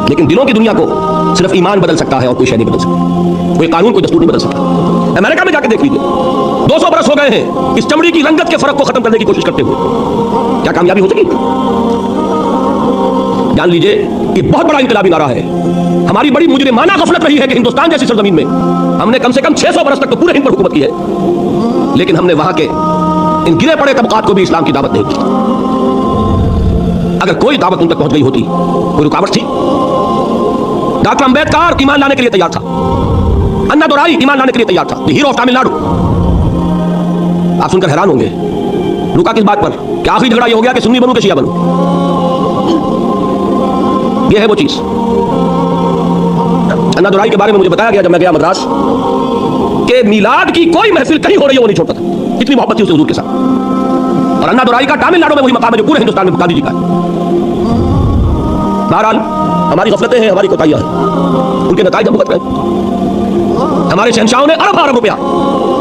लेकिन दिलों की दुनिया को सिर्फ ईमान बदल सकता है और कोई शय नहीं बदल सकता। कोई कानून, कोई दस्तूर नहीं बदल सकता। अमेरिका में जाकर देख लीजिए, 200 बरस हो गए हैं इस चमड़ी की रंगत के फर्क को खत्म करने की कोशिश करते हुए। क्या कामयाबी हो सकी? जान लीजिए कि बहुत बड़ा इनकलाबी नारा है। हमारी बड़ी मुजरिमाना गफलत रही है कि हिंदुस्तान जैसी सरजमीन में हमने कम से कम 600 बरस तक तो पूरे हिंद पर हुकूमत की है, लेकिन हमने वहां के इन गिरे पड़े तबकात को भी इस्लाम की दावत नहीं दी। अगर कोई दावत उन तक पहुंच गई होती, कोई रुकावट थी? डॉक्टर अंबेडकर ईमान लाने के लिए तैयार था, अन्ना दुराई ईमान लाने के लिए तैयार था, हीरो ऑफ तमिलनाडु। आप सुनकर हैरान होंगे, रुका किस बात पर? क्या आखिरी झगड़ा ये हो गया कि सुन्नी बनूं कि शिया बनूं? ये है वो चीज। अन्ना दुराई के बारे में मुझे बताया गया जब मैं गया मद्रास कि मीलाद की कोई महफिल कहीं हो रही है वो नहीं छोड़ता था, इतनी मोहब्बत थी उसे हुजूर के साथ। और अन्ना दुराई का तमिलनाडु में वही मकाम है जो पूरे हिंदुस्तान में गांधी जी का है। बहरहाल हमारी गफलतें हैं, हमारी कोताहियां हैं, उनके नतीजे हम भुगत रहे हैं। हमारे शहंशाहों ने अरब रुपया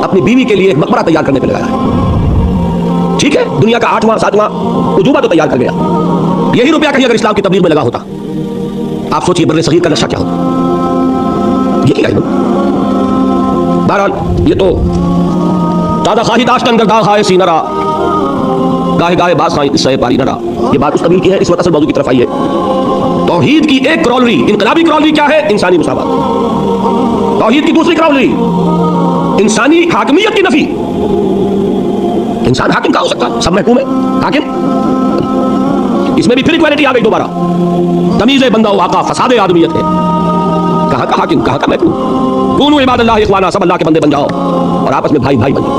अपनी बीवी के लिए एक मकबरा तैयार करने पे लगाया है। ठीक है, दुनिया का 8वां 7वां उजूबा तो तैयार कर गया। यही रुपया कहीं अगर इस्लाम की तबलीग में लगा होता, आप सोचिए बर्रे सगीर का नक्शा क्या होता। ये क्या है? बहरहाल ये तो दादा खाही दाश्तन गर्दा खाए सीनरा गाहे गाहे बास खाई इससे पारी नरा, ये बात उस कबील की है। इस वक्त असल मौजू की तरफ आइए। तौहीद की एक क्रॉलरी, इनकलाबी क्रॉलरी क्या है? इंसानी मुसावात। तौहीद की दूसरी क्रॉलरी इंसानी हाकिमियत की नफी। इंसान हाकिम कहाँ हो सकता है? सब महकूम है, हाकिम। इसमें भी फिर इक्वालिटी आ गई दोबारा। तमीज़े बंदा वाका फसादे आदमियत है। कहाँ का हाकिम, कहाँ का महकूम? कूनू इबादल्लाह इख्वाना, सब अल्लाह के बंदे बन जाओ और आपस में भाई भाई बन जाओ।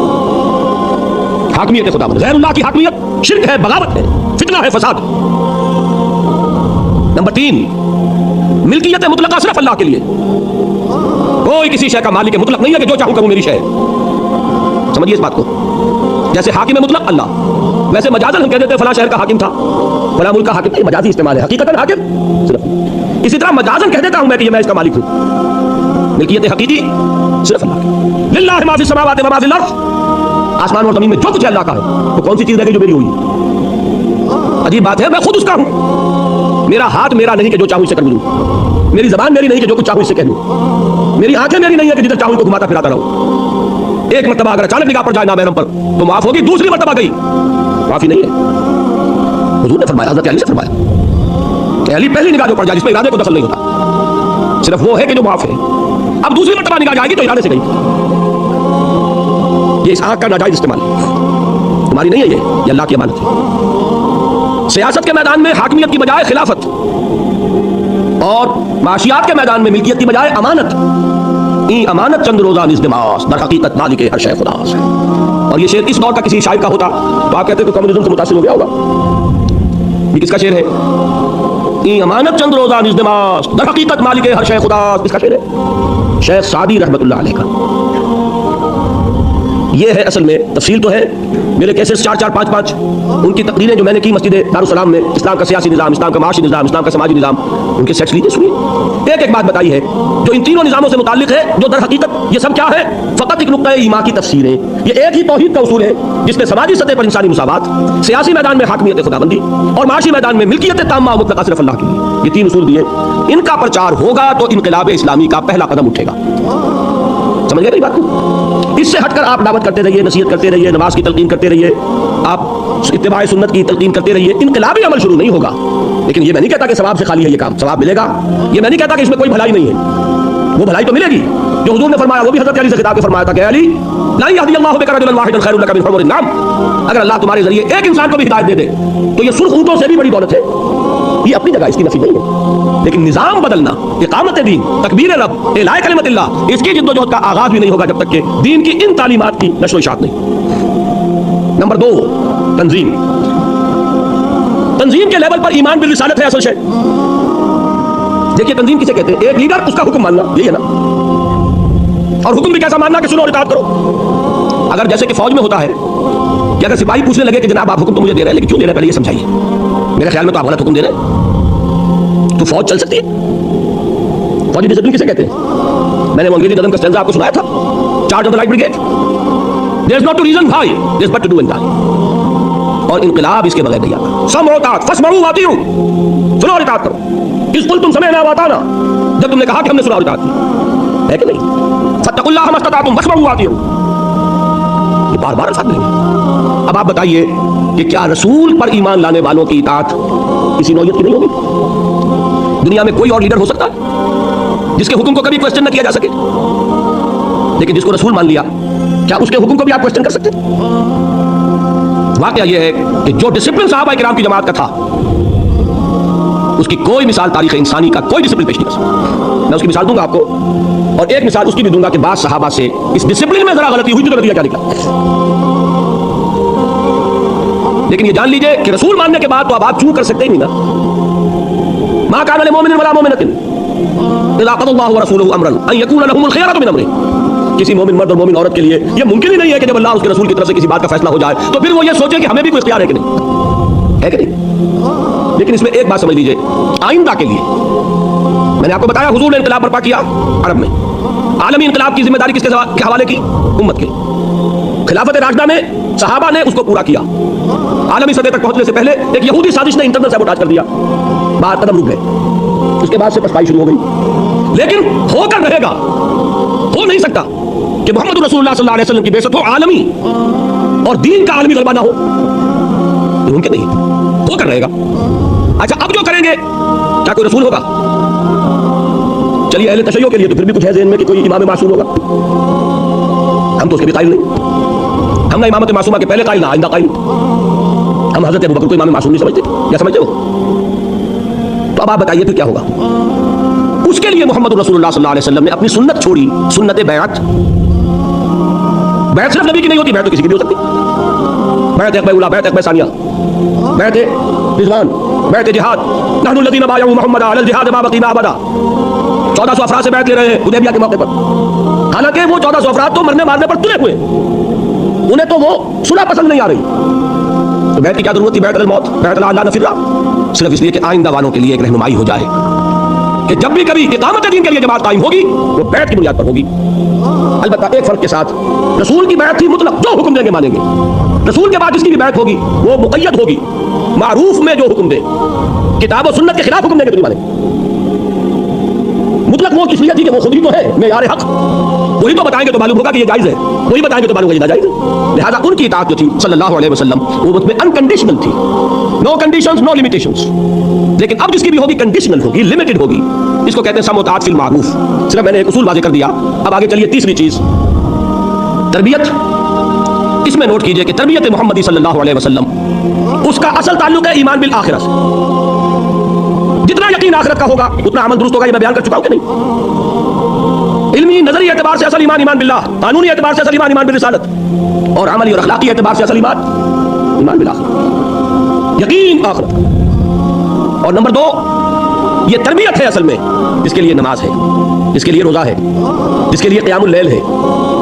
हाकिमियत खुदा बन, गैरुल्लाह की हाकिमियत शिर्क है, बगावत है, फितना है, फसाद। नंबर 3, मिल्कियत मुतलका सिर्फ अल्लाह के लिए। कोई किसी शय का मालिक मुतलक नहीं है कि जो चाहूं करूं मेरी शय। समझिए इस बात को। जैसे हाकिम मुतलक अल्लाह, वैसे मजाजन हम कह देते हैं फलां शहर का हाकिम था, फलां मुल्क का हाकिम। नहीं, मजाजी इस्तेमाल है, हकीकतन हाकिम सिर्फ। इसी तरह मजाजन कह देता हूं मैं कि मैं इसका मालिक हूं। मिल्कियत हकीकी सिर्फ अल्लाह की। लिल्लाहि मा फिस समावाति व मा फिल अर्ज़, आसमान और जमीन में जो कुछ है अल्लाह का है। तो कौन सी चीज रह गई जो मेरी हुई? अजीब बात है, मैं खुद उसका हूं। मेरा हाथ मेरा नहीं कि जो चाहूं इसे कर लूं, मेरी जबान मेरी नहीं कि जो कुछ चाहूं इसे कह लूं, मेरी आंखें मेरी नहीं है कि जिधर चाहूं तो घुमाता फिराता रहूं। एक मर्तबा अगर अचानक निगाह पड़ जाए नामहरम पर तो माफ होगी, दूसरी मर्तबा गई माफी नहीं है। हुजूर ने फरमाया, हज़रत अली से फरमाया कि अली पहली निगाह जो पड़ जाए जिसमें इरादे को दखल नहीं होता, सिर्फ वो है कि जो माफ है। अब दूसरी मर्तबा निगाह जाएगी तो इरादे से गई। ये इस आंख का नाजायज इस्तेमाल हमारी नहीं है, ये अल्लाह की अमानत है। सियासत के मैदान में हाकिमियत की बजाय खिलाफत, और माशियात के मैदान में मिल्कियत की बजाय अमानत। ई अमानत चंद रोजा निज़दिमास, दर हकीकत मालिक हर शय खुदा है। और ये शेर इस दौर का किसी शायर का होता तो आप कहते तो कम्युनिज्म से मुतासिर हो गया होगा। ये किसका शेर है? ई अमानत चंद रोजा निज़दिमास, दर हकीकत मालिक हर शय खुदा। किसका शेर है? शेख सादी रहमतुल्लाह अलैह का। ये है असल में, तफसील तो है, मेरे केसेस 4-4, 5-5 उनकी तकरीरें जो मैंने की मस्जिद दारुस्सलाम में, इस्लाम का सियासी निज़ाम, इस्लाम का माशी निज़ाम, इस्लाम का समाजी निज़ाम, उनके सेट्स लीजिए, सुनिए। एक एक बात बताई है जो इन तीनों निज़ामों से मुताल्लिक है, जो दर हकीकत ये सब क्या है? फ़कत एक नुक्ता ईमान की तफसीर है। ये एक ही तौहीद का उसूल है जिसमें समाजी सतह पर इंसानी मुसावात, सियासी मैदान में हाकिमियत खुदाबंदी और माशी मैदान में मिल्कियत ताम्मा मुतलका सिर्फ अल्लाह के लिए। ये 3 उसूल दिए, इनका प्रचार होगा तो इनकलाब इस्लामी का पहला कदम उठेगा। समझ गए मेरी बात को? इससे हटकर आप दावत करते रहिए, नसीहत करते रहिए, नमाज की तलकीन करते रहिए, आप इत्तिबाए सुन्नत की तलकीन करते रहिए, इनकलाबी अमल शुरू नहीं होगा। लेकिन ये मैं नहीं कहता कि सवाब से खाली है ये काम, सवाब मिलेगा। ये मैं नहीं कहता कि इसमें कोई भलाई नहीं है, वो भलाई तो मिलेगी जो हुजूर ने फरमाया। वो भी हज़रत अली से खिताब के फरमाया था कि अली ला यहदियल्लाहु बिका रजुलन वाहिदन खैरुल लका मिन हुमरिन नाम। अगर अल्लाह तुम्हारे जरिए एक इंसान को भी हिदायत दे दे तो ये सुर्ख ऊंटों से भी बड़ी दौलत है। ये अपनी जगह, इसकी नफी नहीं है, लेकिन निजाम बदलना, इकामत दीन, तकबीर रब, इलाए कलिमतिल्लाह, इसकी जिद्दोजहद का आगाज भी नहीं होगा जब तक कि दीन की इन तालीमात की नशो इशाअत नहीं। नंबर 2, तंजीम। तंजीम के लेवल पर ईमान बिल रिसालत है असल शय। देखिए तंजीम किसे कहते हैं? एक लीडर, उसका हुक्म मानना, यही है ना। और हुक्म भी कैसा मानना कि सुनो और इताअत करो। अगर जैसे कि फौज में होता है कि अगर सिपाही पूछने लगे कि जनाब आप हुक्म तो मुझे दे रहे हैं लेकिन क्यों दे रहे हैं, पहले ये समझाइए। मेरे ख्याल में तो आप गलत हुक्म दे रहे हैं, तो फौज चल सकती है? फौजी डिसिप्लिन किसे कहते हैं? मैंने अंग्रेजी नज़म का स्टैंजा आपको सुनाया था, charge of the light brigade, there is not to reason why, there is but to do and die. और इनकलाब इसके बगैर नहीं आता। समओ ताअत फस्मऊ वातिऊ, सुनो और इताअत करो। इस कुल तुम समय ना बताना, जब तुमने कहा कि हमने सुना और इताअत की, है कि नहीं? फत्तकुल्लाह मस्ततातुम वस्मऊ वातिऊ, ये बार बार साथ मिलेंगे। अब आप बताइए कि क्या रसूल पर ईमान लाने वालों की इताअत किसी नौयत की नहीं होगी? दुनिया में कोई और लीडर हो सकता है जिसके हुक्म को कभी क्वेश्चन न किया जा सके, लेकिन जिसको रसूल मान लिया, क्या उसके हुक्म को भी आप क्वेश्चन कर सकते? वाकया यह है कि जो डिसिप्लिन सहाबा किराम की जमात का था, उसकी कोई मिसाल तारीख इंसानी का कोई डिसिप्लिन पेश नहीं कर सकता। मैं उसकी मिसाल दूंगा आपको, और एक मिसाल उसकी भी दूंगा कि बाद सहाबा से इस डिसिप्लिन में जरा गलती हुई तो नतीजा क्या निकला। लेकिन ये जान लीजिए कि रसूल मानने के बाद तो अब आप चूक कर सकते ही नहीं ना। मा कान लिमुमिनिन वला मुमिनतिन इज़ा क़ज़ल्लाहु व रसूलुहु अमरन अन यकून लहुमुल खियरतु मिन अमरिहिम। किसी मोमिन मर्द और मोमिन औरत के लिए यह मुमकिन ही नहीं है कि जब अल्लाह उसके रसूल की तरफ से किसी बात का फैसला हो जाए तो फिर वो ये सोचे कि हमें भी कोई इख्तियार है कि नहीं, है कि नहीं। लेकिन इसमें एक बात समझ लीजिए, आइंदा के लिए मैंने आपको बताया हुजूर ने इनकलाब बर्पा किया अरब में। आलमी इनकलाब की जिम्मेदारी किसके हवाले की? उम्मत के। खिलाफत राशिदा में सहाबा ने उसको पूरा किया। आलमी सतह तक पहुंचने से पहले एक यहूदी साजिश ने इंटरनल सैबोटाज कर दिया, बात कदम रुक गए। उसके बाद से पछताई शुरू हो गई। लेकिन होकर रहेगा, हो नहीं सकता कि मोहम्मद रसूलुल्लाह सल्लल्लाहु अलैहि वसल्लम की बेइज्जत हो आलमी और दीन का आलमी गलबा ना हो, मुमकिन नहीं, होकर रहेगा। अच्छा, अब जो करेंगे क्या कोई रसूल होगा? चलिए अहले तशय्युअ के लिए तो फिर भी कुछ है ज़हन में कि कोई इमाम मासूम होगा। हम तो उसके भी कायल नहीं। हम ना इमामत मासूमा के पहले कायल, ना आइंदा कायल। हम हजरत अबू बकर को इमाम मासूम नहीं समझते, क्या समझते हो? तो अब आप बताइए फिर क्या होगा? उसके लिए मोहम्मद रसूलुल्लाह सल्लल्लाहु अलैहि वसल्लम ने अपनी सुन्नत छोड़ी, सुन्नत बैअत। बैअत सिर्फ नबी की नहीं होती, बैअत तो किसी की भी हो सकती। बैअत अक़बा उला, बैअत अक़बा सानिया, बैअत रिज़वान, बैअत जिहाद। नहनु लज़ीना बायअू मुहम्मद अलल जिहाद मा बक़ीना अबदा। 1400 अफराद से बैत ले रहे हैं हुदैबिया के मौके पर। हालांकि वो 1400 अफराद तो मरने मारने पर तुले हुए, उन्हें तो वो सुलह पसंद नहीं आ रही। तो बैत की क्या जरूरत थी? बैत अल मौत, बैत अल ला नफिरा, सिर्फ इसलिए कि आइंदा वालों के लिए एक रहनुमाई हो जाए कि जब भी कभी इकामत दीन के लिए जमात कायम होगी वो बैत की बुनियाद पर होगी। अलबत्ता एक फर्क के साथ, रसूल की बैत थी मुतलक, जो हुक्म देंगे मानेंगे। रसूल के बाद जिसकी भी बैत होगी वो मुक़य्यद होगी, मारूफ में जो हुक्म दे, किताब और सुन्नत के खिलाफ हुक्म देंगे तो नहीं मानेंगे। मुतलक वो इसलिए थी कि वो खुद ही तो है मेयार हक, वही तो बताएंगे तो मालूम होगा कि ये जायज है, वही बताएंगे तो मालूम होगा ये नाजायज है। लिहाजा उनकी इताअत जो थी सल्लल्लाहु अलैहि वसल्लम वो उसमें अनकंडीशनल थी, नो कंडीशंस नो लिमिटेशंस। लेकिन अब जिसकी भी होगी कंडीशनल होगी, लिमिटेड होगी। इसको कहते हैं समोतात फिल मारूफ। सिर्फ मैंने एक उसूल वाज़ेह कर दिया। अब आगे चलिए तीसरी चीज, तरबियत। इसमें नोट कीजिए कि तरबियत मोहम्मदी सल्लल्लाहु अलैहि वसल्लम उसका असल ताल्लुक है ईमान बिल आखिरत से। जितना यकीन आखिरत का होगा उतना अमल दुरुस्त होगा, ये मैं बयान कर चुका हूं कि नहीं। इल्मी नजरी एतबार से असल ईमान ईमान बिल्लाह, कानूनी एतबार से असल ईमान ईमान बिल रिसालत, और अमली और अखलाकी एतबार से असल ईमान ईमान बिल आखिरत, यकीन आखिरत। और नंबर 2, ये तरबियत है असल में, जिसके लिए नमाज है, जिसके लिए रोजा है, जिसके लिए क़ियामुल लैल है,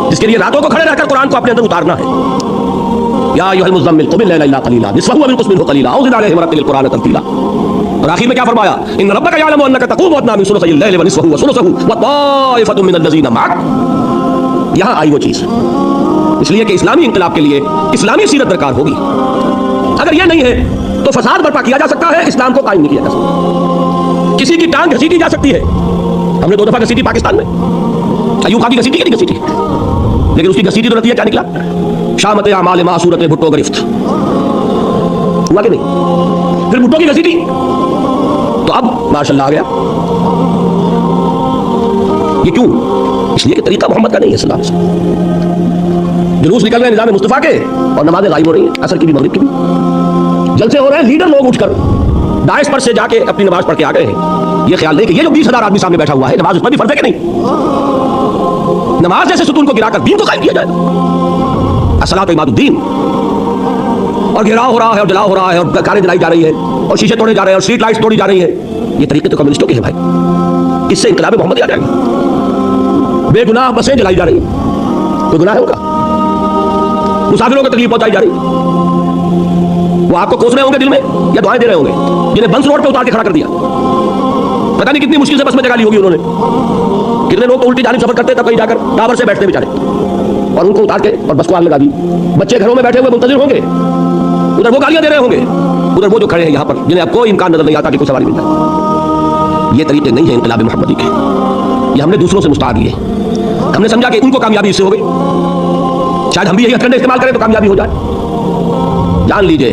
जिसके लिए रातों को खड़े रहकर कुरान को अपने अंदर उतारना है। या अय्युहल मुज़्ज़म्मिल क़ुम अल-लैला इल्ला क़लीला निस्फ़हु व इंक़ुस मिन्हु क़लीला औ ज़िद अलैहि वरत्तिलिल क़ुरान तर्तीला। और आखिर में क्या फरमाया? इन्न रब्बका यअलमु अन्नका तक़ूमु अदना मिन सुलुसिल लैलि व निस्फ़हु व सुलुसहु व ताइफ़तुम मिनल लज़ीना मअक। यहाँ आई वो चीज़, इसलिए कि इस्लामी इंक़िलाब के लिए इस्लामी सीरत दरकार होगी। अगर ये नहीं है तो फसाद बर्पा किया जा सकता है, इस्लाम को कायम नहीं किया जा सकता। किसी की टांग घसीटी जा सकती है, हमने 2 दफा घसीटी पाकिस्तान में। अयूब खान की घसीटी की नहीं घसीटी, लेकिन उसकी घसीटी तो नतीजा क्या निकला? शामत आमाल मासूरत भुट्टो गिरफ्त हुआ कि नहीं? फिर भुट्टो की घसीटी तो अब माशाल्लाह आ गया। ये क्यों? इसलिए कि तरीका मोहम्मद का नहीं है सल्लल्लाहु अलैहि वसल्लम। जुलूस निकल रहे निज़ाम मुस्तफ़ा के और नमाज़ें गायब हो रही हैं, असर की भी मगरिब की भी। जलसे हो रहे हैं, लीडर लोग उठकर दाइश पर से जाके अपनी नमाज पढ़ के आ गए हैं। ये ख्याल नहीं कि ये जो 20,000 आदमी सामने बैठा हुआ है, नमाज उस पर भी फर्ज है कि नहीं? नमाज जैसे सुतून को गिराकर दीन को कायम किया जाए। अस्सलातु इमादुद्दीन। और घेराव हो रहा है और जलाव हो रहा है और कारें जलाई जा रही है और शीशे तोड़े जा रहे हैं और स्ट्रीट लाइट्स तोड़ी जा रही है। ये तरीके तो कम्युनिस्टों के हैं भाई। इससे इनकलाब मोहम्मदी आ जाएगी। बेगुनाह बसें जलाई जा रही है, कोई गुनाह है उनका? मुसाफिरों को तकलीफ पहुंचाई जा रही है, वो आपको कोस रहे होंगे दिल में या दुआएं दे रहे होंगे, जिन्हें बंस रोड पे उतार के खड़ा कर दिया। पता नहीं कितनी मुश्किल से बस में जगह ली होगी उन्होंने। कितने लोग तो उल्टी जानिब सफर करते तब कहीं जाकर टावर से बैठते बेचारे, और उनको उतार के और बस को आग लगा दी। बच्चे घरों में बैठे हुए मुंतजिर होंगे, उधर वो गालियां दे रहे होंगे, उधर वो जो खड़े हैं यहाँ पर, जिन्हें अब कोई इम्कान नजर नहीं आता कि कोई सवारी मिल जाए। ये तरीके नहीं है इनकलाब मोहम्मदी के, ये हमने दूसरों से मुस्ताद लिए। हमने समझा कि उनको कामयाबी इससे हो गई, शायद हम भी यही हथकंडे इस्तेमाल करें तो कामयाबी हो जाए। जान लीजिए,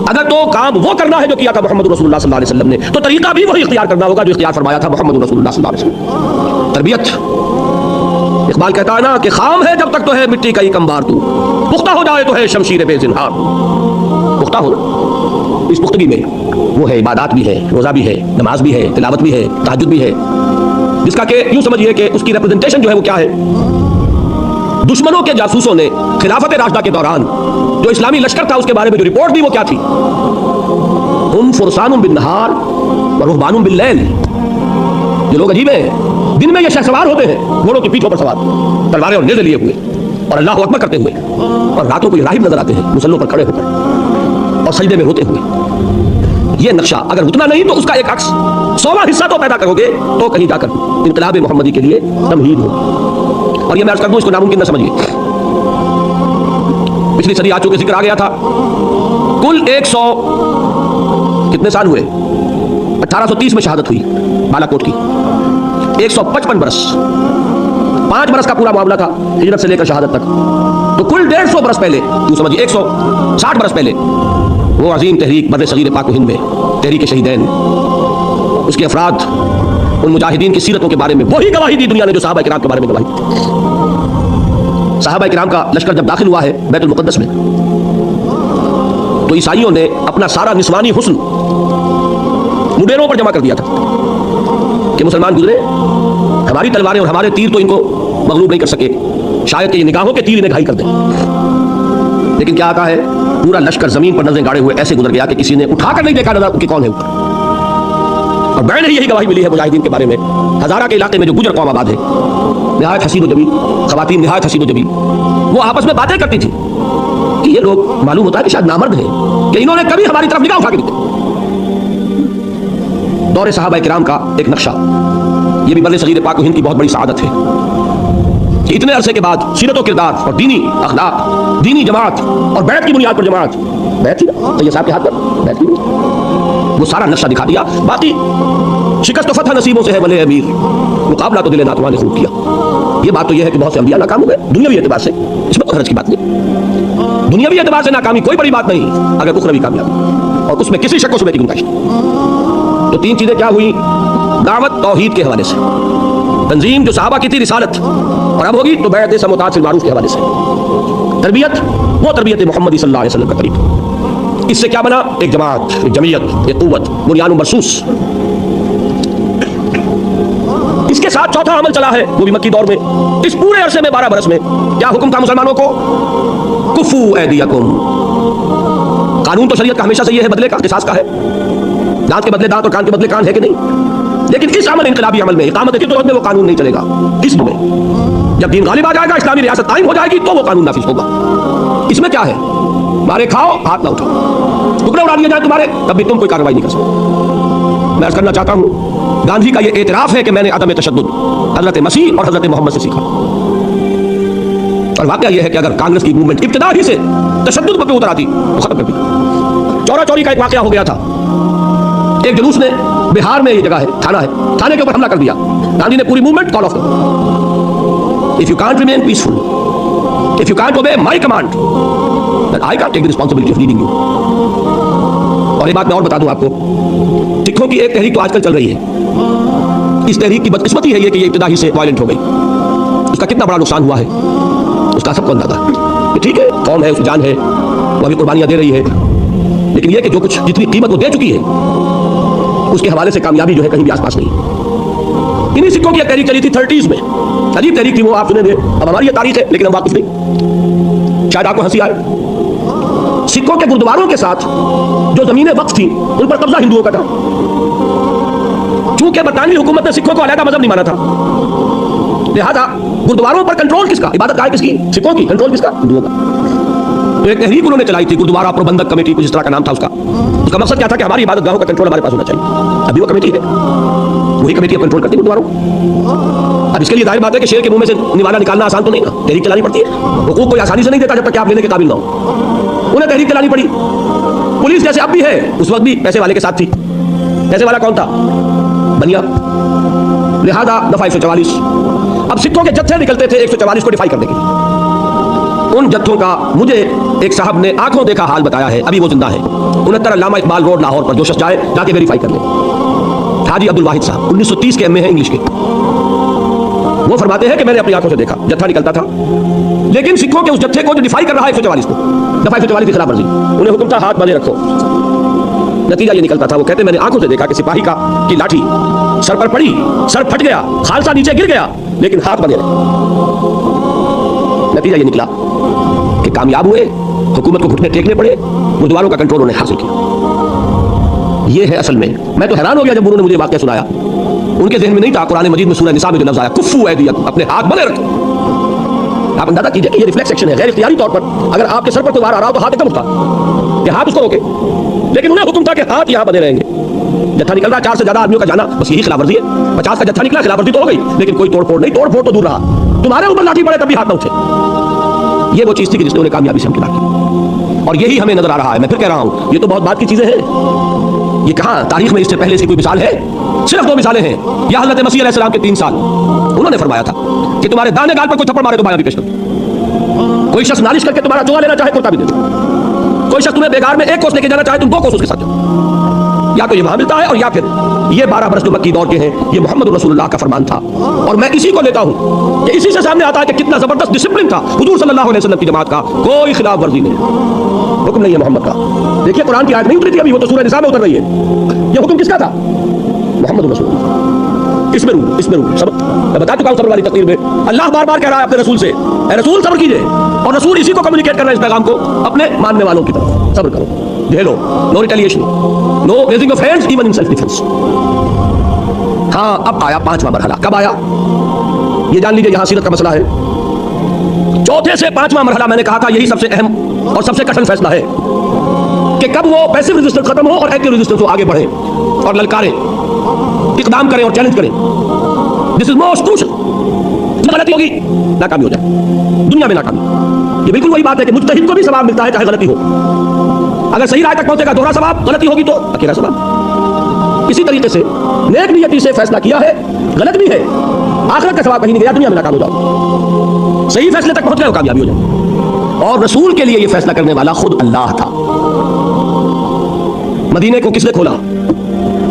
अगर तो काम वो करना है जो किया था मोहम्मद रसूलुल्लाह सल्लल्लाहु अलैहि वसल्लम ने, तो तरीका भी वही इख्तियार करना होगा जो इख्तियार फरमाया था मोहम्मद रसूलुल्लाह सल्लल्लाहु अलैहि वसल्लम। तरबियत, इकबाल कहता है ना कि खाम है जब तक तो है मिट्टी का ही कंबार, तू पुख्ता हो जाए तो है शमशीर बेज़िन्हार। पुख्ता हो ना, इस पुख्तगी में वो है इबादत भी है, रोजा भी है, नमाज भी है, तिलावत भी है, तहज्जुद भी है, जिसका कि यूं समझिए कि उसकी रिप्रेजेंटेशन जो है वो क्या है। दुश्मनों के जासूसों ने खिलाफत राशिदा के दौरान जो इस्लामी लश्कर था उसके बारे में जो रिपोर्ट दी वो क्या थी, हम फुरसानुम बिन नहार व रुहबानुम बिल लैल। ये लोग अजीब हैं, दिन में ये शहसवार होते हैं, घोड़ों की पीठों पर सवार, तलवारें और नेज़े लिए हुए और अल्लाह अकबर करते हुए, और रातों को ये राहिब नजर आते हैं मुसल्लों पर खड़े होकर और सजदे में रोते हुए। ये नक्शा अगर उतना नहीं तो उसका एक अक्स 100वां हिस्सा तो पैदा करोगे तो कहीं जाकर इनकलाब मोहम्मदी के लिए तमहीद हो। और ये मैं अर्ज कर दूं, इसको नामुमकिन न समझिए। पिछली सदी आ चुके जिक्र आ गया था, कुल 100 कितने साल हुए, 1830 में शहादत हुई बालाकोट की, 155 बरस, 5 बरस का पूरा मामला था हिजरत से लेकर शहादत तक। तो कुल 150 बरस पहले, तू समझिए 160 बरस पहले, वो अजीम तहरीक बर्रे सगीर पाक हिंद में तहरीक शहीदैन, उसके अफराद, उन मुजाहिदीन की सीरतों के बारे में वही गवाही दी दुनिया ने जो सहाबा किराम के बारे में गवाही दी। सहाबा किराम का लश्कर जब दाखिल हुआ है बैतुल मुक़द्दस में, तो ईसाइयों ने अपना सारा निस्वानी हुस्न मुडेरों पर जमा कर दिया था कि मुसलमान गुजरे, हमारी तलवारें और हमारे तीर तो इनको मगलूब नहीं कर सके, शायद कि ये निगाहों के तीर इन्हें घायल कर दें। लेकिन क्या आता है, पूरा लश्कर जमीन पर नजरें गाड़े हुए ऐसे गुजर गया कि किसी ने उठाकर नहीं देखा नजर कि कौन है ऊपर। और बैन ही यही गवाही मिली है मुजाहिदीन के बारे में। हजारा के इलाके में जो गुजर कौम आबाद है, निहायत हसीन व जमील, खवातीन निहायत हसीन व जमील, वो आपस में बातें करती थी कि ये लोग मालूम होता है कि शायद नामर्द हैं, कि इन्होंने कभी हमारी तरफ निगाह उठा के नहीं। दौरे सहाबा किराम का एक नक्शा, ये भी बर्रे सगीर पाक हिंद की बहुत बड़ी सआदत है कि इतने अरसे के बाद सीरत व किरदार और दीनी अखलाक, दीनी जमात और बैत की बुनियाद पर जमात, बैत थी ना तो ये साहब के हाथ पर बैत की, वो सारा नक्शा दिखा दिया। बाकी शिकस्त फतह नसीबों से है भले अमीर, मुकाबला तो दिले नातवा ने खूब किया। ये बात तो यह है कि बहुत से अंबिया नाकाम हो गए दुनियावी एतबार से, इसमें तो हरज की बात नहीं। दुनियावी एतबार से नाकामी कोई बड़ी बात नहीं, अगर उखरवी कामयाबी, और उसमें किसी शक व शुबे की गुंजाइश नहीं। तो 3 चीजें क्या हुई, दावत तौहीद के हवाले से, तंजीम जो सहाबा की थी रिसालत, और अब होगी तो बैत समूतात फिल मारूफ के हवाले से, तरबियत वो तरबियत मोहम्मदी सल्लल्लाहु अलैहि वसल्लम का तरीका। इससे क्या बना, एक जमात, एक जमीयत, एक कुव्वत, बुनियान मरसूस। इसके साथ चौथा अमल चला है, वो भी मक्की दौर में। इस पूरे अरसे में 12 बरस में क्या हुक्म था मुसलमानों को, कुफू ऐदियकुम। कानून तो शरीयत का हमेशा से ये है, बदले का, किसास का है, दांत के बदले दांत और कान के बदले कान है कि नहीं। लेकिन इस अमल इनकलाबी अमल में, इकामत की तो में वो कानून नहीं चलेगा। किस्म में जब दीन गालिब आ जाएगा, इस्लामी रियासत कायम हो जाएगी, तो वो कानून नाफिज होगा। इसमें क्या है, मारे खाओ हाथ ना उठाओ, टुकड़े उड़ा दिए जाए तुम्हारे, तब भी तुम कोई कार्रवाई नहीं कर सकते। मैं अर्ज करना चाहता हूं, गांधी का ये एतराफ है कि मैंने अदम तशद्दुद हजरत मसीह और हजरत मोहम्मद से सीखा। और वाकया यह है कि अगर कांग्रेस की मूवमेंट इब्तिदा ही से तशद्दुद पर उतर आती तो खत्म कर दी। चौरा चौरी का एक वाकया हो गया था, एक जुलूस ने, बिहार में ये जगह है, थाना है, थाने के ऊपर हमला कर दिया। गांधी ने पूरी मूवमेंट कॉल ऑफ कर दी। If you can't remain peaceful, if you can't obey my command, then I can take the responsibility of leading you. और एक बात मैं और बता दूं आपको, सिखों की एक तहरीक तो आजकल चल रही है। इस तहरीक की बदकिस्मती है ये कि ये इब्तिदा ही से वायलेंट हो गई। उसका कितना बड़ा नुकसान हुआ है उसका सबको अंदाजा है। ठीक है, कौम है, उसकी जान है, वो अभी कुर्बानियां दे रही है, लेकिन ये कि जो कुछ जितनी कीमत वो दे चुकी है उसके हवाले से कामयाबी जो है कहीं भी आसपास नहीं। इन्हीं सिखों की एक तहरीक चली थी 30s में, अजीब तहरीक थी वो, आप सुनेंगे। अब हमारी ये तारीख है लेकिन हम वाकिफ नहीं, शायद आपको हंसी आए। सिखों के गुरुद्वारों के साथ जो जमीनें वक्फ थी उन पर कब्जा हिंदुओं का था। चूंकि बरतानवी हुकूमत ने सिखों को अलग मजहब नहीं माना था, लिहाजा गुरुद्वारों पर कंट्रोल किसका, इबादत गाह किसकी, सिखों की, कंट्रोल किसका, हिंदुओं का। तो एक तहरीक उन्होंने चलाई थी, गुरुद्वारा प्रबंधक कमेटी, कुछ इस तरह का नाम था उसका। उसका मकसद क्या था कि हमारी इबादत गाहों का कंट्रोल हमारे पास होना चाहिए। अभी वो कमेटी है, वही कमेटी अब कंट्रोल करती है गुरुद्वारों। अब इसके लिए जाहिर बात है कि शेर के मुंह में से निवाला निकालना आसान तो नहीं ना, तहरीक चलानी पड़ती है। हुकूक कोई आसानी से नहीं देता जब तक कि आप लेने के काबिल ना हो, उन्हें तहरीक चलानी पड़ी। पुलिस जैसे अब भी है, उस वक्त भी पैसे वाले के साथ थी। पैसे वाला कौन था? बनिया। लिहाजा दफा 144। अब सिखों के जत्थे निकलते थे 144 को डिफाई करने के लिए। उन जत्थों का मुझे एक साहब ने आंखों देखा हाल बताया है, अभी वो जिंदा है। 69 अल्लामा इकबाल रोड लाहौर पर, जो शख्स जाए जाके वेरीफाई कर ले। हाजी अब्दुल वाहिद साहब 1930 के एमए हैं इंग्लिश के। वो फरमाते हैं कि मैंने अपनी आंखों से देखा, जत्था निकलता था, लेकिन सिखों के उस जत्थे को जो डिफाई कर रहा है 144 को, दफा 144 की खिलाफ वर्जी, उन्हें हुक्म था हाथ बांधे रखो। नतीजा ये निकलता था, वो कहते मैंने आंखों से देखा कि सिपाही का की लाठी सर पर पड़ी, सर फट गया, खालसा नीचे गिर गया, लेकिन हाथ बंधे रहे। नतीजा ये निकला कि कामयाब हुए, हुकूमत को घुटने टेकने पड़े, गुरुद्वारों का कंट्रोल उन्हें हासिल किया। ये है असल में। मैं तो हैरान हो गया जब उन्होंने मुझे वाकया सुनाया। उनके ज़हन में नहीं था कुरान मजीद में सूरह निसा में जो लफ्ज़ आया कुफ्फू ऐदियकुम, अपने हाथ बंधे रखो। आप अंदाजा कीजिए कि ये रिफ्लेक्स एक्शन है, गैर इख्तियारी तौर पर। अगर आपके सर पर कोई वार आ रहा हो तो हाथ एकदम उठता कि हाथ उसको रोके, लेकिन उन्हें हुक्म था कि हाथ यहाँ बंधे रहेंगे। जत्था निकल रहा, 4 से ज्यादा आदमियों का जाना, बस यही खिलाफवर्जी है। 50 का जत्था निकला, खिलाफवर्जी तो हो गई, लेकिन कोई तोड़फोड़ नहीं। तोड़फोड़ तो दूर रहा, तुम्हारे ऊपर लाठी पड़े तब भी हाथ ना उठे। ये वो चीज थी कि जिसने उन्हें कामयाबी से हमकिला की, और यही हमें नजर आ रहा है। मैं फिर कह रहा हूं, ये तो बहुत बात की चीजें हैं। ये कहां तारीख में इससे पहले इसकी कोई मिसाल है? सिर्फ 2 मिसालें हैं। या हज़रत मसीह अलैहिस्सलाम के 3 साल, उन्होंने फरमाया था कि तुम्हारे दाने गाल पर कोई थप्पड़ मारे तो बायां भी पेश कर। कोई शख्स नालिश करके तुम्हारा चोगा लेना चाहे कुर्ता भी दे दो। कोई शख्स तुम्हें बेगार में 1 कोस लेके जाना चाहे तुम 2 कोस उसके साथ जाओ। या तो ये वहां मिलता है, और या फिर ये 12 बरस जो मक्की दौर के हैं, ये मोहम्मद रसूलुल्लाह का फरमान था, और मैं इसी को लेता हूं कि इसी से सामने आता है कि कितना जबरदस्त डिसिप्लिन था हुजूर सल्लल्लाहु अलैहि वसल्लम की जमात का। कोई खिलाफ वर्जी नहीं, हुक्म नहीं है मोहम्मद का। देखिए कुरान की आयत नहीं उतरी थी अभी, वो तो सूरह निसा में उतर रही है। ये हुक्म किसका था? मोहम्मद रसूलुल्लाह। इसमें रूह सब मैं बता चुका हूं। सब्र वाली तकरीर में अल्लाह बार बार कह रहा है अपने रसूल से, ए रसूल सब्र कीजिए, और रसूल इसी को कम्युनिकेट कर रहे हैं इस पैगाम को अपने मानने वालों की तरफ। सब्र करो, झेलो, no retaliation, no raising of hands even in self defence. हाँ, अब आया 5वां मरहला। कब आया ये जान लीजिए, यहां सीरत का मसला है। 4थे से 5वां मरहला मैंने कहा था, यही सबसे अहम और सबसे कठिन फैसला है कि कब वो पैसिव रेजिस्टेंस खत्म हो और एक्टिव रेजिस्टेंस आगे बढ़े और ललकारें, इकदाम करें और चैलेंज करें। This is most crucial. गलती होगी, नाकामी हो जाए, दुनिया में नाकामी। ये बिल्कुल वही बात है कि मुज्तहिद को भी सवाब मिलता है चाहे गलती हो। अगर सही राय तक पहुंचेगा दोहरा सवाब, गलती होगी तो अकेला सवाब। इसी तरीके से नेक नियति से फैसला किया है, गलत भी है, आखिरत का सवाब कहीं नहीं गया, दुनिया में नाकाम हो जाओ। सही फैसले तक पहुंच गए, कामयाबी हो जाए। और रसूल के लिए यह फैसला करने वाला खुद अल्लाह था। मदीने को किसने खोला?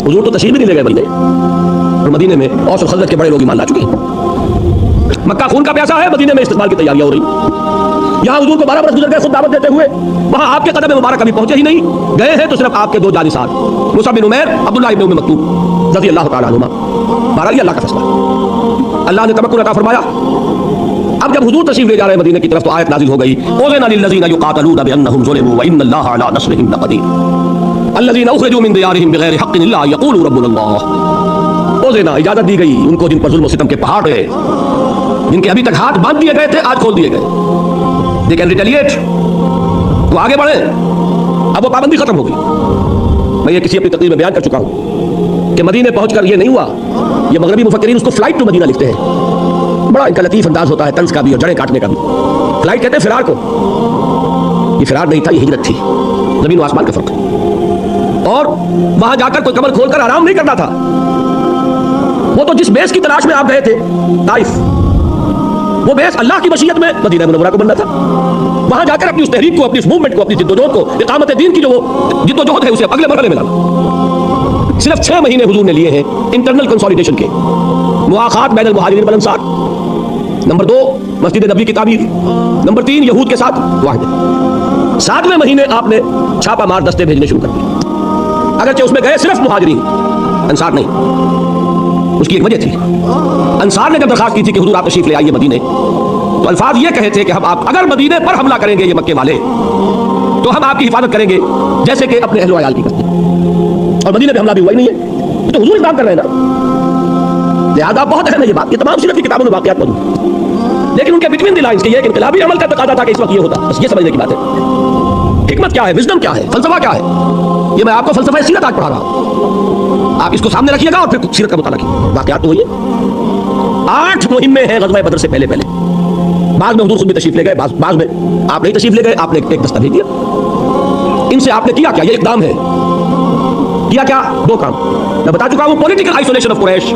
हुजूर तो तशरीफ भी नहीं ले गए मदीने, और मदीने में औस और खज़रज के बड़े लोग ईमान ला चुके हैं। मक्का खून का प्यासा है, मदीने में इस्तेमाल की तैयारियां हो रही। यहां हुजूर को 12 बरस गुजर गए खुद दावत देते हुए, वहां आपके कदम मुबारक कभी पहुंचे ही नहीं। गए हैं तो सिर्फ आपके 2 जानिसार, मुसा बिन उमैर, अब्दुल्लाह इब्न उम्म मक्तूम रज़ियल्लाहु तआला अन्हुमा। बहरहाल अल्लाह का फैसला, अल्लाह ने तमक्कुन अता फरमाया। अब जब हुजूर तशरीफ ले जा रहे हैं मदीने की तरफ, तो आयत नाजिल हो गई, ओज़िना लिल्लज़ीना युक़ातलूना बिअन्नहुम ज़ुलिमू व इन्नल्लाहा अला नस्रिहिम लक़दीर अल्लज़ीना उख़रिजू मिन दियारिहिम बिग़ैरि हक़्क़िन इल्ला यक़ूलू रब्बुनल्लाह। ओज़िना इजाज़त दी गई उनको जिन पर जुल्म और सितम के पहाड़ रहे, जिनके अभी तक हाथ बांध दिए गए थे, आज खोल दिए गए। दे कैन रिटेलिएट, वो आगे बढ़े। अब वो पाबंदी खत्म हो गई। मैं ये किसी अपनी तकरीर में बयान कर चुका हूं कि मदीने पहुंचकर ये नहीं हुआ। ये मगरबी मुफक्किरीन उसको फ्लाइट टू मदीना लिखते हैं। बड़ा इनका लतीफ अंदाज होता है तंज का भी और जड़ें काटने का भी। फ्लाइट कहते हैं फिरार को। ये फिरार नहीं था, ये हिजरत थी, जमीन और आसमान का फर्क। और वहां जाकर कोई कमर खोलकर आराम नहीं करना था। वो तो जिस बेस की तलाश में आप गए थे ताइफ, वो बेस अल्लाह की मशीयत में मदीना मुनव्वरा को बनना था। वहां जाकर अपनी उस तहरीक को, अपनी उस मूवमेंट को, अपनी जिद्दोजहद को, इकामत दीन की जो वो जिद्दोजहद है, उसे अगले मरहले में लाना। सिर्फ 6 महीने हुजूर ने लिए हैं इंटरनल कंसोलिडेशन के, मुआखात बैनल मुहाजिरीन वल अंसार। नंबर 2 मस्जिद नबी की तामीर। नंबर 3 यहूद के साथ वाहिद। 7वें महीने आपने छापा मार दस्ते भेजने शुरू कर दिए। अगरचे उसमें गए सिर्फ मुहाजिरीन, अंसार नहीं। उसकी एक वजह थी, अंसार ने जब दरखास्त की थी कि हुजूर आप तशरीफ ले आइए मदीने, तो अल्फाज ये कहे थे कि हम आप अगर मदीने पर हमला करेंगे ये मक्के वाले, तो हम आपकी हिफाजत करेंगे जैसे कि अपने अहल वयाल की करते हैं। और मदीने पे हमला भी हुआ ही नहीं है, तो हुजूर इस्लाम कर रहे हैं ना। लिहाजा बहुत अहम है ये बात। ये तमाम सीरत की किताबों में वाक़यात मौजूद, लेकिन उनके बिटवीन द लाइंस के ये इनकलाबी अमल का तकाज़ा था कि इस वक्त ये होता। बस ये समझने की बात है। हिकमत क्या है, विजडम क्या है, फलसफा क्या है, ये मैं आपको फलसफा सीरत आज पढ़ा रहा हूं। आप इसको सामने रखिएगा और फिर सीरत का मुताला कीजिए। वाक़यात तो वही है। 8 मुहिम्में हैं ग़ज़वा बदर से पहले पहले। बाद में हुजूर खुद भी तशरीफ ले गए, बाद में आप नहीं तशरीफ ले गए, आपने एक दस्ता भेज दिया। इनसे आपने किया क्या? ये इकदाम है। किया क्या? दो काम मैं बता चुका हूं, पॉलिटिकल आइसोलेशन ऑफ कुरैश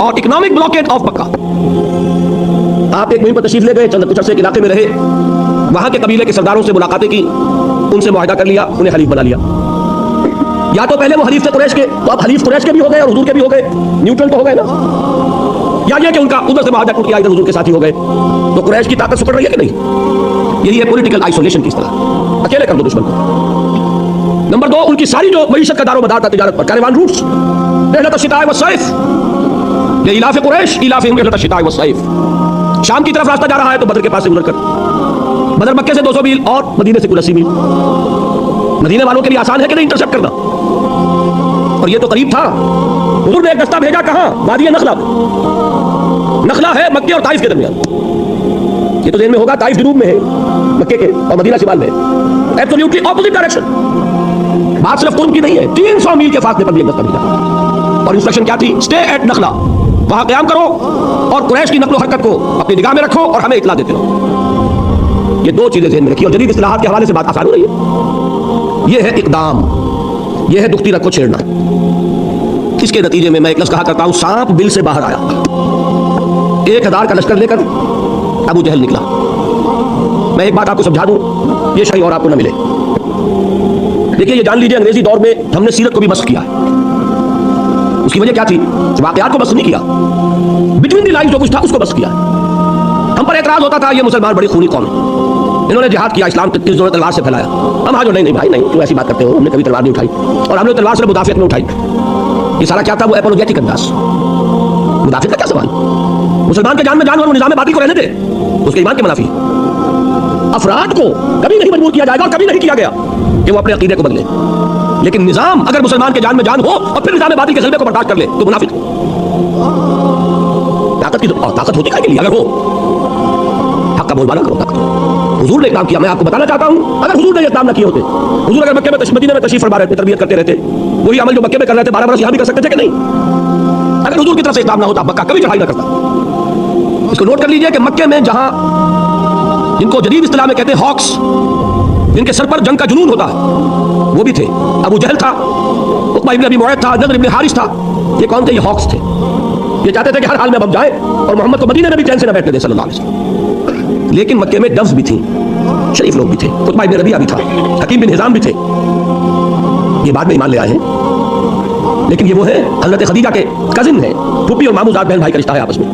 और इकोनॉमिक ब्लॉकेट ऑफ मक्का। आप एक मुहिम पर तशरीफ ले गए, चंद कुछ अरसे के इलाके में रहे, वहां के कबीले के सरदारों से मुलाकातें की, उनसे मुआहदा कर लिया, उन्हें हलीफ बना लिया। या तो पहले वो हलीफ थे कुरैश के, तो अब हलीफ कुरैश के भी हो गए और हुजूर के भी हो गए, न्यूट्रल तो हो गए ना। या ये कि उनका उधर से मुआहदा टूट गया, इधर हुजूर के साथी हो गए, तो कुरैश की ताकत सुकड़ रही है कि नहीं? यही है पॉलिटिकल आइसोलेशन की तरह, अकेले कर दो दुश्मन को। नंबर दो, उनकी सारी जो मईशत का दारो मदार था तिजारत पर, कारवान रूट्स, रहलत शिताए व सैफ, ये इलाफ कुरैश, इलाफ रहलत शिताए व सैफ। शाम की तरफ रास्ता जा रहा है तो बदर के पास से गुजरकर, बदर मक्के से 200 मील और मदीने से कुल 80 मील। मदीने वालों के लिए आसान है कि नहीं इंटरसेप्ट करना? और ये तो करीब था। हुजूर ने एक दस्ता भेजा, कहां? वादी नखला। नखला है मक्के और ताइफ के दरमियान। ये तो जेन में होगा, ताइफ जनूब में है मक्के के और मदीना शिमाल में है, एब्सोल्युटली ऑपोजिट डायरेक्शन। बात सिर्फ तुर्क की नहीं है, 300 मील के फासले पर भी एक दस्ता भेजा और इंस्ट्रक्शन क्या थी? स्टे एट नखला, वहां क़याम करो और कुरैश की नक्लो हरकत को अपनी निगाह में रखो और हमें इत्तला देते रहो। ये दो चीजें ज़हन में रखी और जदीद इस्तिलाहात के हवाले से बात आसान हो रही है। ये है इक़दाम, ये है दुख्ती रख को छेड़ना। इसके नतीजे में मैं एक लफ्ज़ कहा करता हूं, सांप बिल से बाहर आया। 1000 का लश्कर लेकर अबू जहल निकला। मैं एक बात आपको समझा दूं, ये शायद और आपको न मिले। देखिए, ये जान लीजिए, अंग्रेजी दौर में हमने सीरत को भी बस किया। उसकी वजह क्या थी? वाक़यात को बस नहीं किया, बिटवीन द लाइन्स जो कुछ था उसको बस किया। हम पर एतराज होता था, ये मुसलमान बड़ी खूनी कौम है, इन्होंने जिहाद किया, इस्लाम किस जोर तलवार से फैलाया। हम आज नहीं भाई नहीं, क्यों ऐसी बात करते हो? हमने कभी तलवार नहीं उठाई और हमने तलवार से मुदाफ़ियत में उठाई। ये सारा क्या था? वो एपोलोजेटिक अंदाज। मुदाफ़ियत का क्या सवाल? मुसलमान के जान में जान और निज़ाम बातिल को रहने दे, उसके ईमान के मुनाफी। अफराद को कभी नहीं मजबूर किया जाएगा और कभी नहीं किया गया कि वो अपने अकीदे को बदले, लेकिन निज़ाम अगर मुसलमान के जान में जान हो और फिर निज़ाम बातिल के ग़लबे को बर्दाश्त कर ले तो मुनाफिक। ताकत की ताकत होती है कि अगर हो हक का बोलबाला करो। हुजूर ने काम किया, मैं आपको बताना चाहता हूं, अगर हुजूर ने ये काम न किए होते, हुजूर अगर मक्के में मदीने में तशरीफ फरमा रहते, तरबियत करते रहते, वही अमल जो मक्के में कर रहे थे 12 बरस यहां भी कर सकते थे कि नहीं? अगर हुजूर की तरफ से काम ना होता, मक्का कभी चढ़ाई ना करता। इसको नोट कर लीजिए कि मक्के में जहां जिनको जदीद इस्तिलाह में कहते हैं हॉक्स, जिनके सर पर जंग का जुनून होता है, वो भी थे। अबू जहल था, उक़बा इब्न अबी मुअय्यद था, नज़र इब्न हारिस था। ये कौन थे? ये हॉक्स थे। ये चाहते थे कि हर हाल में अब हम जाए और मोहम्मद को मदीने में भी चैन से न बैठने दें सल्लल्लाहु अलैहि वसल्लम। लेकिन मक्के में डव्स भी थी, शरीफ लोग भी थे, उक़बा इब्न रबीआ भी था, हकीम बिन हिज़ाम भी थे। ये बाद में ईमान ले आए हैं, लेकिन ये वो है हज़रत खदीजा के कजिन है, फूफी और मामूज़ाद बहन भाई का रिश्ता है आपस में।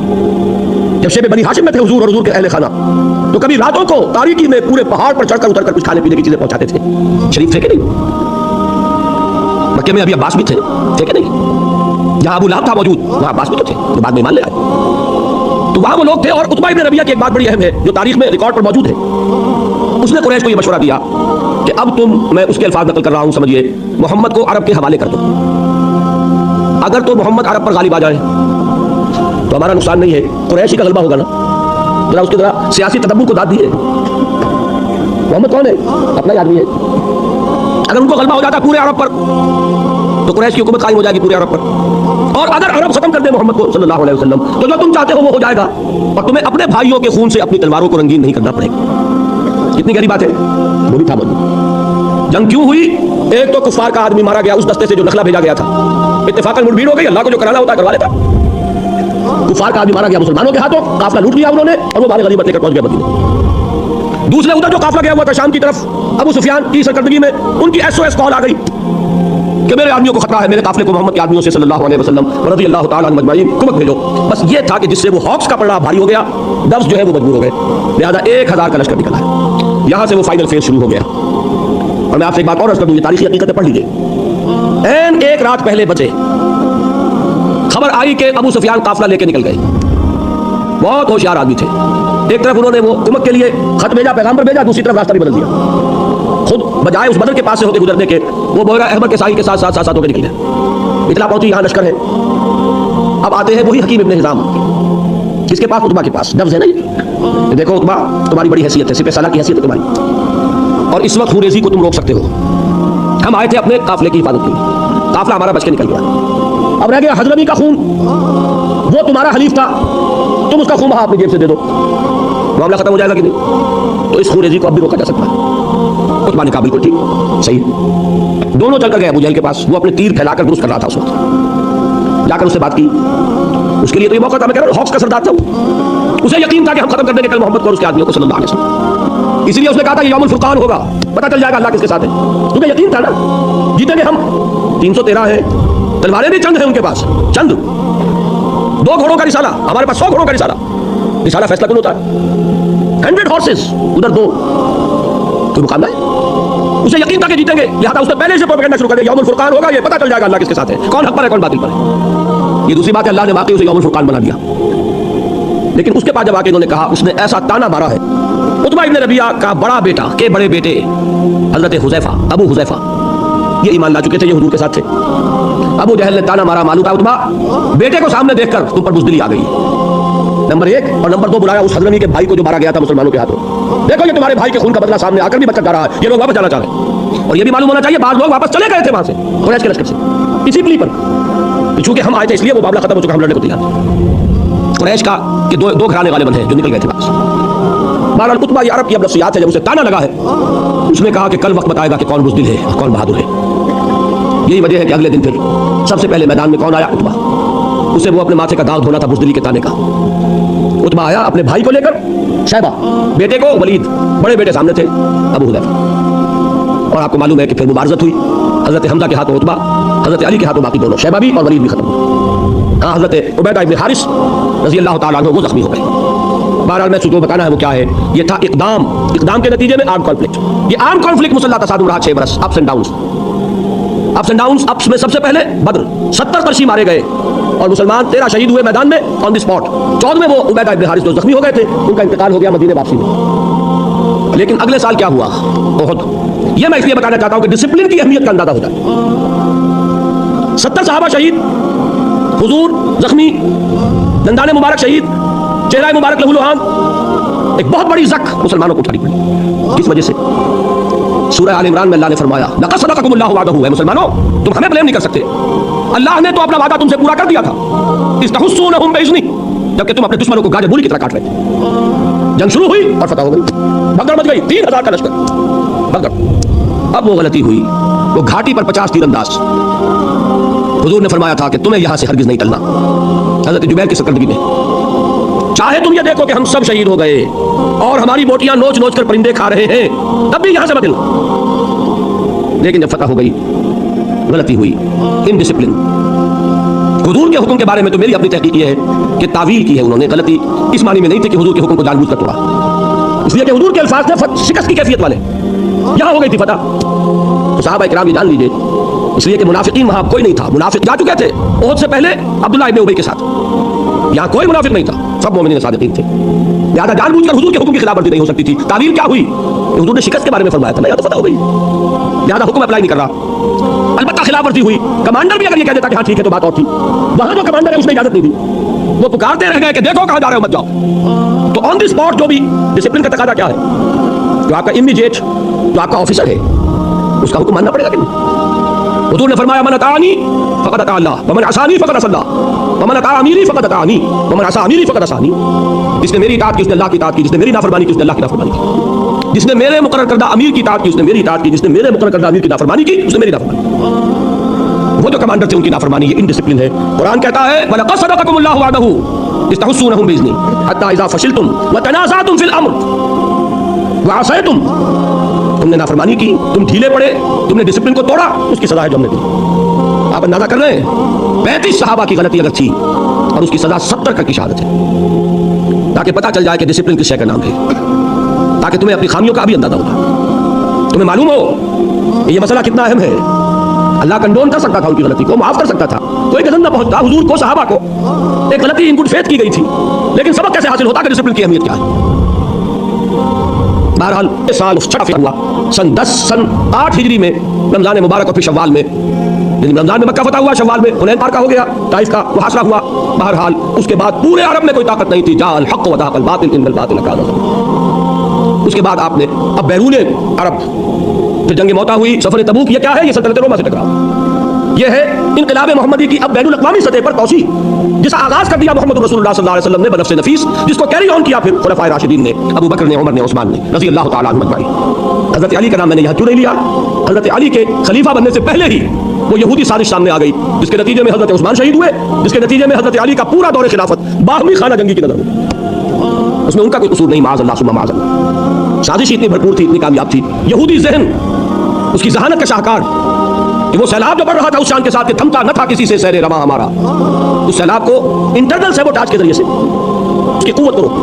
जब शेब बनी हाशिम में थे हुजूर और हुजूर के अहले खाना, तो कभी रातों को तारीकी में पूरे पहाड़ पर चढ़कर उतरकर कुछ खाने पीने की चीजें पहुंचाते थे। शरीफ थे कि नहीं? मक्के में अभी अब्बास भी थे कि नहीं? जहां अबू लहब था मौजूद, वहां अब्बास भी तो थे, जो बाद में ईमान ले आए। तो वहां वो लोग थे। और उतबा इब्न रबीआ की एक बात बड़ी अहम है जो तारीख में रिकॉर्ड पर मौजूद है। उसने कुरैश को यह मशवरा दिया कि अब तुम, मैं उसके अल्फाज नकल कर रहा हूं, समझिए, मोहम्मद को अरब के हवाले कर दो। अगर तो मोहम्मद अरब पर गालिब आ जाए तो हमारा नुकसान नहीं है, कुरैशी का गलबा होगा ना। जरा उसके जरा सियासी तदब्बुर को दाद दिए। मोहम्मद कौन है? अपना ही आदमी है। अगर उनको गलबा हो जाता पूरे अरब पर तो कुरैश की हुकूमत कायम हो जाएगी पूरे अरब पर। और अगर अरब खत्म कर दे मोहम्मद को सल्लल्लाहु अलैहि वसल्लम, तो जो तुम चाहते हो वो हो जाएगा और तुम्हें अपने भाइयों के खून से अपनी तलवारों को रंगीन नहीं करना पड़ेगा। कितनी गहरी बात है। वो भी था मौजूद। जंग क्यों हुई? एक तो कुफार का आदमी मारा गया उस दस्ते से जो नखला भेजा गया था, इत्तेफाकन मुठभेड़ हो गई, अल्लाह को जो कराना होता है करवा लेता। कुफार का आदमी मारा गया मुसलमानों के हाथों, काफिला लूट लिया उन्होंने और वो बारे गनीमत लेकर पहुंच गया मदीने। दूसरे उधर जो काफिला गया हुआ था शाम की तरफ, अबू सुफियान की सरकर्दगी में उनकी एसओएस कॉल आ गई कि मेरे आदमियों को खतरा है, मेरे काफिले को मोहम्मद के आदमियों से सल्लल्लाहु अलैहि वसल्लम रज़ियल्लाहु ताला अन्हुम अजमईन कुमक भेजो। बस ये था कि जिससे वो हॉक्स का पलड़ा भारी हो गया, डव्स जो है वो मजबूर हो गए, लिहाजा 1000 का लश्कर निकला है। यहां से वो फाइनल फेज शुरू हो गया। और मैं आपसे एक बात और अर्ज कर दूं, ये तारीखी हकीकतें पढ़ लीजिए। एन एक रात पहले बचे खबर आई कि अबू सुफियान काफिला लेके निकल गए। बहुत होशियार आदमी थे। एक तरफ उन्होंने वो कुमक के लिए खत भेजा, पैगाम भेजा, दूसरी तरफ रास्ता भी बदल दिया। खुद बजाय उस बदर के पास से होकर गुजरने के, वो बोरा अहमद के साहिल के साथ साथ होकर निकले। इतला पहुंची यहाँ लश्कर है। अब आते हैं वही हकीम इब्न हिज़ाम, किसके पास? उतबा के पास। डव्स है ना ये देखो उतबा, तुम्हारी बड़ी हैसियत है, सिपह सालार की हैसियत है तुम्हारी, और इस वक्त खुरेजी को तुम रोक सकते हो। हम आए थे अपने काफिले की हिफाजत के लिए, काफिला हमारा बच के निकल गया। अब रह गया हज़रमी का खून, वो तुम्हारा हलीफ था, तुम उसका खून अपनी जेब से दे दो, मामला खत्म हो जाएगा कि नहीं? तो इस खुरेजी को अब भी रोका जा सकता है। उतबा ने कहा बिल्कुल ठीक, सही है। दोनों चलकर गए अबू जहल के पास। वो अपने तीर फैलाकर दुरुस्त कर रहा था उस वक्त। जाकर उससे बात की। उसके लिए तो ये मौका था, मैं कह रहा हूं, हॉक्स का सरदार था वो। उसे यकीन था कि हम खत्म कर देंगे कल मोहम्मद को और उसके आदमियों को सल्लल्लाहु अलैहि वसल्लम। इसलिए उसने कहा था ये यौमुल फुरकान होगा, पता चल जाएगा अल्लाह किसके साथ है। तुम्हें यकीन था ना जीतेंगे हम। 313 है, तलवारें भी चंद है उनके पास, चंद। 2 घोड़ों का रिसाला, हमारे पास 100 घोड़ों का रिसाला। रिसाला फैसला कौन होता है? 100 हॉर्सेस, उधर 2, कोई मुकाबला है? उसे यकीन था कि जीतेंगे, लिहाजा उसने पहले से प्रोपेगेंडा शुरू कर दिया, यौमुल फुरकान होगा, ये पता चल जाएगा अल्लाह किसके साथ है, कौन हक पर है कौन बातिल पर है। ये दूसरी बात है, अल्लाह ने वाकई उसे यौमुल फुरकान बना दिया। लेकिन उसके बाद जब आके इन्होंने कहा, उसने ऐसा ताना मारा है। उतबा इब्न रबिया का बड़ा बेटा के बड़े बेटे हजरत हुज़ैफा, अबू हुज़ैफा, ये ईमान ला चुके थे, ये हुजूर के साथ थे। अबू जहल ने ताना मारा, मालूम था उतबा बेटे को सामने देखकर तुम पर बुज़दिली आ गई, नंबर 1। और नंबर 2, बुलाया उस हज़रमी के भाई को जो मारा गया था मुसलमानों के हाथों। देखो ये तुम्हारे भाई के खून का बदला सामने आकर भी बच्चा जा रहा है, ये लोग वापस जाना चाह रहे हैं। और ये भी मालूम होना चाहिए बाद लोग वापस चले गए थे वहां से कुरैश के लश्कर से, इसी प्ली पर। चूंकि हम आए थे इसलिए वो मामला खत्म हो चुका, हम लड़ने को तैयार। कुरैश का कि दो घराने वाले बंधे जो निकल गए थे वापस। बहरहाल उतबा ये अरब की अब नफ्सियात है, जब उसे ताना लगा है उसने कहा कि कल वक्त बताएगा कि कौन बुज़दिल है और कौन बहादुर है। यही वजह है कि अगले दिन फिर सबसे पहले मैदान में कौन आया? उतबा। उसे वो अपने माथे का दाग धोना था बुज़दिली के ताने का। उतबा आया अपने भाई को लेकर, शैबा, बेटे को वलीद, बड़े बेटे सामने थे अबू हुज़ैफा। और आपको मालूम है कि फिर मुबारज़त हुई, हज़रत हमज़ा के हाथों उतबा, हज़रत अली के हाथों बाकी दोनों, शैबा भी और वलीद भी खत्म हुए। हाँ, हज़रत उबैदा इब्न हारिस रज़ी अल्लाह तआला अन्हु वो ज़ख्मी हो गए। बहरहाल मैं तुझको बताना है वो क्या है। ये था इक़दाम के नतीजे में आर्म कॉन्फ्लिक्ट। ये आर्म कॉन्फ्लिक्ट मुसल्लह तसादुम रहा 6 बरस, अप्स एंड डाउन्स। अप्स में सबसे पहले बद्र 70 तरशी मारे गए और मुसलमान 13 शहीद हुए मैदान में ऑन द स्पॉट। 14वें वो उबैदा इब्न हारिस जो जख्मी हो गए थे, उनका इंतकाल हो गया मदीने वापसी में। लेकिन अगले साल क्या हुआ? उहद। ये मैं इसलिए बताना चाहता हूं कि डिसिप्लिन की अहमियत का अंदाजा हो जाए। 70 सहाबा शहीद, हुजूर जख्मी, दंदाने मुबारक शहीद, चेहरा मुबारक लहूलुहान। एक बहुत बड़ी जक मुसलमानों को उठानी पड़ी। किस वजह से? सूरह आल इमरान में अल्लाह ने फरमाया, लक़द सदक़कुमुल्लाहु वअदहु, है मुसलमानों तुम हमें ब्लेम नहीं कर सकते, अल्लाह ने तो अपना वादा तुमसे पूरा कर दिया था। इस्तहुस्सूनहुम बिइज़्नी, जबकि तुम अपने दुश्मनों को गाजर मूली की तरह काट रहे थे। जंग शुरू हुई और फतह हो गई, भगदड़ मच गई, 3000 का लश्कर भगदड़। अब वो गलती हुई, वो घाटी पर 50 तीरंदाज। हुजूर ने फरमाया था कि तुम्हें यहां से हरगिज नहीं टलना। हज़रत जुबैर की सरकर्दगी में, चाहे तुम ये देखो कि हम सब शहीद हो गए और हमारी बोटियां नोच नोच कर परिंदे खा रहे हैं, तब भी यहां से मत हिलना। लेकिन जब फतह हो गई, गलती हुई, इनडिसिप्लिन। हुजूर के हुक्म के बारे में तो मेरी अपनी तहकीक ये है कि तावील की है उन्होंने। गलती इस मानी में नहीं थी कि हुजूर के हुक्म को जानबूझकर तोड़ा, इसलिए कि हुजूर के अल्फाज थे शिकस्त की कैफियत वाले। यहां हो गई थी फतह, तो सहाबा इकराम ये जान लीजिए, इसलिए कि मुनाफिकीन वहां कोई नहीं था। मुनाफिक जा चुके थे ओहद से पहले अब्दुल्लाह इब्न उबई के साथ, यहां कोई मुनाफिक नहीं था, सब मोमिनीन सादिकीन थे। लिहाजा जानबूझकर हुजूर के हुक्म की खिलाफवर्जी नहीं हो सकती थी। तावील क्या हुई? हुजूर ने शिकस्त के बारे में फरमाया था ना, या तो फतह हो गई, लिहाजा हुक्म अप्लाई नहीं कर रहा। अलबत्ता खिलाफवर्जी हुई। कमांडर भी अगर ये कह देता कि हाँ ठीक है तो बात और थी, वहां जो कमांडर है उसने इजाजत नहीं दी, वो पुकारते रह गए कि देखो कहां जा रहे हो, मत जाओ। तो ऑन द स्पॉट जो भी डिसिप्लिन का तकाजा क्या है, जो आपका इमीडिएट, जो आपका ऑफिसर है, उसका हुक्म मानना पड़ेगा कि नहीं। हुजूर ने फरमाया, मन अतानी फक़द अता अल्लाह व मन असानी फक़द असा अल्लाह व मन अता अमीरी फक़द अता अमी व मन असा अमीरी फक़द असानी। जिसने मेरी इताअत की उसने अल्लाह की इताअत की, जिसने मेरी नाफरमानी की उसने अल्लाह की नाफरमानी की। जिसने मेरे मुकर्रर करदा अमीर की इताअत की उसने मेरी इताअत की, जिसने मेरे मुकर्रर करदा अमीर की नाफरमानी की उसने मेरी नाफरमानी की। वो जो कमांडर थे उनकी नाफरमानी, ये इनडिसिप्लिन है। कुरान कहता है, वलक़द सदक़कुमुल्लाहु वअदहु इस्तहुस्सूनहुम बिइज़्नी हत्ता इज़ा फशिलतुम व तनाज़अतुम फिल अम्र व असयतुम। तुमने नाफरमानी की, तुम ढीले पड़े, तुमने डिसिप्लिन को तोड़ा, उसकी सजा है जो हमने दी। आप अंदाजा कर रहे हैं, 35 सहाबा की गलती अगर थी और उसकी सजा 70 की शहादत है, ताकि पता चल जाए कि डिसिप्लिन किस शय का नाम है, ताकि तुम्हें अपनी खामियों का भी अंदाजा होगा, तुम्हें मालूम हो ये मसला कितना अहम है। अल्लाह कंडोन कर सकता था उनकी गलती को, माफ कर सकता था, कोई गजब ना पहुंचता। हुजूर को, सहाबा को एक गलती इन गुड फेथ की गई थी, लेकिन सबक कैसे हासिल होता कि डिसिप्लिन की अहमियत क्या है। बहरहाल इस साल हुआ सन 8 हिजरी में रमजान मुबारक और फिर शव्वाल में, रमजान में मक्का फतह हुआ, शव्वाल में हुनैन पार का हो गया, ताइफ का मुहासरा हुआ। बहरहाल उसके बाद पूरे अरब में कोई ताकत नहीं थी। जाल हक़ व ज़हक़ल बातिल इन्नल बातिल कान ज़हूक़ा। उसके बाद आपने अब बैरून अरब फिर जंग मौता हुई, सफर तबूक। ये क्या है? ये सल्तनत रोमा से टकराव। यह है इनकलाब मोहम्मदी की अब बैनुल अक़वामी सतह पर पहुंची, जिसका आगाज कर दिया मोहम्मद रसूलुल्लाह सल्लल्लाहु अलैहि वसल्लम ने बनफ्से नफीस, जिसको कैरी ऑन किया फिर खुलफाए राशिदीन ने, अबू बकर ने, उमर ने, उस्मान ने रज़ी अल्लाह तआला अन्हुम अजमईन। हज़रत अली का नाम मैंने यहाँ क्यों नहीं लिया? हज़रत अली के खलीफा बनने से पहले ही वो यहूदी साजिश सामने आ गई, जिसके नतीजे में हज़रत उस्मान शहीद हुए, जिसके नतीजे में हज़रत अली का पूरा दौर खिलाफत बाहमी खाना जंगी की नजर हुई। उसमें उनका कोई कसूर नहीं, माअज़ल्लाह सुम्मा माअज़ल्लाह। साजिश इतनी भरपूर थी, इतनी कामयाब थी, यहूदी जहन, उसकी जहानत का शाहकार कि वो सैलाब जो बढ़ रहा था उस शान के साथ कि थमता न था किसी से सैरे रवा हमारा, उस सैलाब को इंटरनल सैबोटाज के जरिए से उसकी कुव्वत को रोक।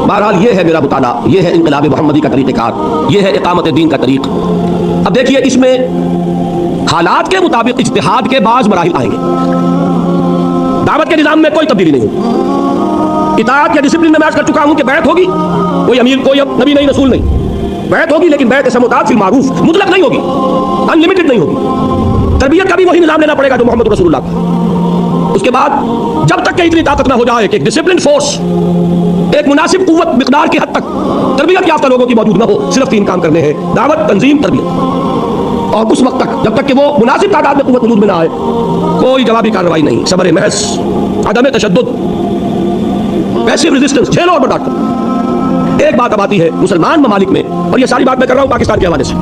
बहरहाल ये है मेरा मुताला, ये है इनकलाब मोहम्मदी का तरीक़ेकार, ये है इक़ामत दीन का तरीक़। अब देखिए इसमें हालात के मुताबिक इज्तिहाद के बाज़ मराहिल आएंगे। दावत के निज़ाम में कोई तब्दीली नहीं होगी। इताअत के डिसिप्लिन में मैं अर्ज़ कर चुका हूं कि बैत होगी, कोई अमीर, कोई नबी नहीं, रसूल नहीं, बैत होगी, लेकिन बैत समूदात फिल मारूफ, मुतलक नहीं होगी, अनलिमिटेड नहीं होगी। तरबियत का भी वही निज़ाम लेना पड़ेगा जो मोहम्मद रसूलुल्लाह का। उसके बाद जब तक कि इतनी ताकत ना हो जाए कि एक डिसिप्लिन फोर्स, एक मुनासिब कुव्वत मिक़दार की हद तक तरबियत याफ्ता लोगों की मौजूद ना हो, सिर्फ 3 काम करने हैं, दावत, तंजीम, तरबियत। और उस वक्त तक, जब तक कि वो मुनासिब तादाद में कुव्वत वजूद में ना आए, कोई जवाबी कार्रवाई नहीं, सब्र महज, अदम तशद्दुद, पैसिव रेजिस्टेंस, झेलो और बर्दाश्त करो। एक बात अब आती है मुसलमान ममालिक में, और ये सारी बात मैं कर रहा हूं पाकिस्तान के हवाले से,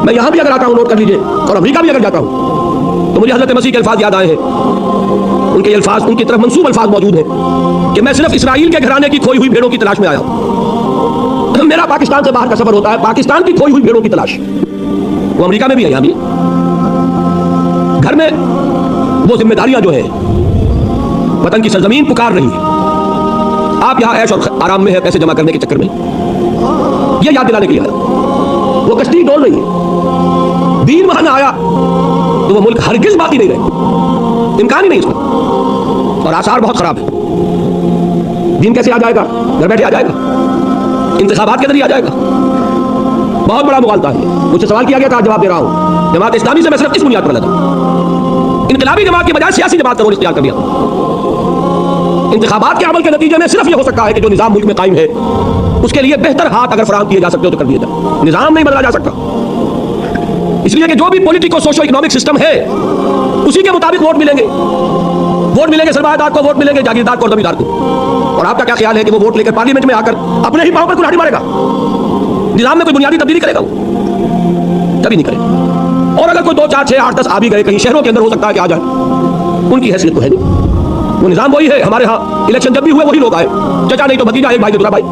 मैं यहां भी अगर आता हूं नोट कर लीजिए, और अमेरिका भी अगर जाता हूं तो मुझे हज़रत मसीह के अल्फाज याद आए हैं। उनके अल्फाज, उनकी तरफ मंसूब अल्फाज मौजूद हैं कि मैं सिर्फ इसराइल के घराने की खोई हुई भेड़ों की तलाश में आया हूं। मेरा पाकिस्तान से बाहर का सफर होता है पाकिस्तान की खोई हुई भेड़ों की तलाश, वो अमेरिका में भी है, यहां भी है। घर में वो जिम्मेदारियां जो है, वतन की सरजमीन पुकार रही है, आप यहां ऐश और आराम में है, पैसे जमा करने के चक्कर में, यह याद दिलाने के लिए आया। वो कश्ती डोल रही है, दीन वहां ना आया तो वो मुल्क हरगिज बाकी नहीं रहे, इम्कान ही नहीं इसमें, और आसार बहुत खराब है। दीन कैसे आ जाएगा? घर बैठे आ जाएगा, इंतखाबात के जरिए आ जाएगा। बहुत बड़ा मुगालता है। मुझसे सवाल किया गया था, जवाब दे रहा हूं। जमात इस्लामी से मैं सिर्फ इस बुनियाद पर लगा, इनकलाबी जमात के बजाय सियासी जमात का रोल इख्तियार कर दिया। इंतखाबात के अमल के नतीजे में सिर्फ यह हो सकता है कि जो निजाम मुल्क में कायम है उसके लिए बेहतर हाथ अगर फराहम किए जा सकते हो तो कर दिए जाए। निजाम नहीं बदला जा सकता, इसलिए कि जो भी पॉलिटिको सोशो इकोनॉमिक सिस्टम है उसी के मुताबिक वोट मिलेंगे। वोट मिलेंगे सरमायादार को, वोट मिलेंगे जागीरदार को और जमींदार को। और आपका क्या ख्याल है कि वो वोट लेकर पार्लियामेंट में आकर अपने ही पांव पर कुल्हाड़ी मारेगा? निजाम में कोई बुनियादी तब्दीली करेगा? वो कभी नहीं करेगा। और अगर कोई 2, 4, 6, 8, 10 आ भी गए, कहीं शहरों के अंदर हो सकता है कि आ जाए, उनकी हैसियत तो है नहीं। वो निजाम वही है। हमारे यहाँ इलेक्शन जब भी हुए वही लोग आए, चचा नहीं तो भतीजा, एक भाई तो दूसरा भाई,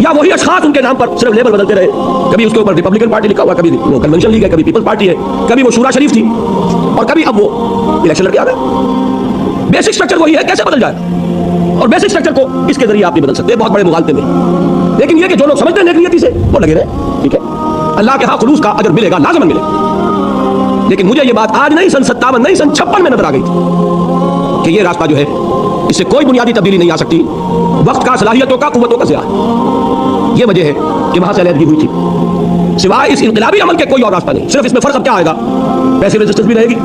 या वही अशखास उनके नाम पर सिर्फ लेबल बदलते रहे। कभी उसके ऊपर रिपब्लिकन पार्टी लिखा हुआ, कभी वो कन्वेंशन लीग है, कभी पीपल्स पार्टी है, कभी वो शूरा शरीफ थी, और कभी अब वो इलेक्शन लड़के आ गए। बेसिक स्ट्रक्चर वही है, कैसे बदल जाए? और बेसिक स्ट्रक्चर को इसके जरिए आप नहीं बदल सकते, बहुत बड़े मुगालते में। लेकिन ये कि जो लोग समझते हैं नेकियती से वो लगे रहे, ठीक है, अल्लाह के यहाँ खुलूस का अजर मिलेगा, लाजमन मिलेगा। लेकिन मुझे ये बात आज नहीं, सन 57 नहीं, सन 56 में नजर आ गई थी कि ये रास्ता जो है इससे कोई बुनियादी तब्दीली नहीं आ सकती। वक्त का, सलाहियतों का, कुव्वतों का ज़िया। ये वजह है कि वहां से अलहदगी हुई थी। सिवाय इस इनकलाबी अमल के कोई और रास्ता नहीं। सिर्फ इसमें फर्क अब क्या आएगा? पैसिव रेजिस्टेंस भी रहेगी,